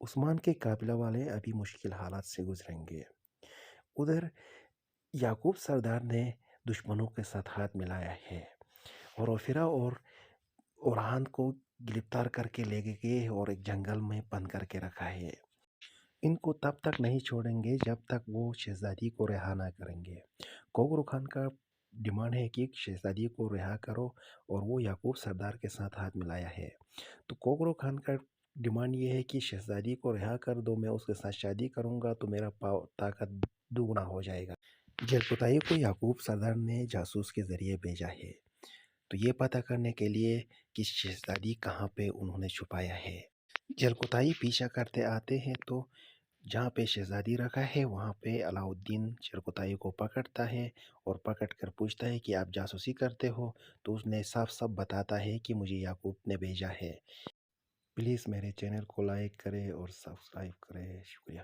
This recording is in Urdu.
عثمان کے قافلہ والے ابھی مشکل حالات سے گزریں گے۔ ادھر یعقوب سردار نے دشمنوں کے ساتھ ہاتھ ملایا ہے اور اوفرا اور اورہان کو گرفتار کر کے لے گئے اور ایک جنگل میں بند کر کے رکھا ہے۔ ان کو تب تک نہیں چھوڑیں گے جب تک وہ شہزادی کو رہا نہ کریں گے۔ کوگرو خان کا ڈیمانڈ ہے کہ شہزادی کو رہا کرو اور وہ یعقوب سردار کے ساتھ ہاتھ ملایا ہے۔ تو کوگرو خان کا ڈیمانڈ یہ ہے کہ شہزادی کو رہا کر دو، میں اس کے ساتھ شادی کروں گا تو میرا طاقت دوگنا ہو جائے گا۔ جلپوتائی کو یعقوب سردار نے جاسوس کے ذریعے بھیجا ہے، تو یہ پتہ کرنے کے لیے کہ شہزادی کہاں پہ انہوں نے چھپایا ہے۔ جلپوتائی پیچھا کرتے آتے ہیں تو جہاں پہ شہزادی رکھا ہے وہاں پہ علاؤالدین جلپوتائی کو پکڑتا ہے اور پکڑ کر پوچھتا ہے کہ آپ جاسوسی کرتے ہو، تو اس نے صاف صاف بتاتا ہے کہ مجھے یعقوب نے بھیجا ہے۔ پلیز میرے چینل کو لائک کرے اور سبسکرائب کرے، شکریہ۔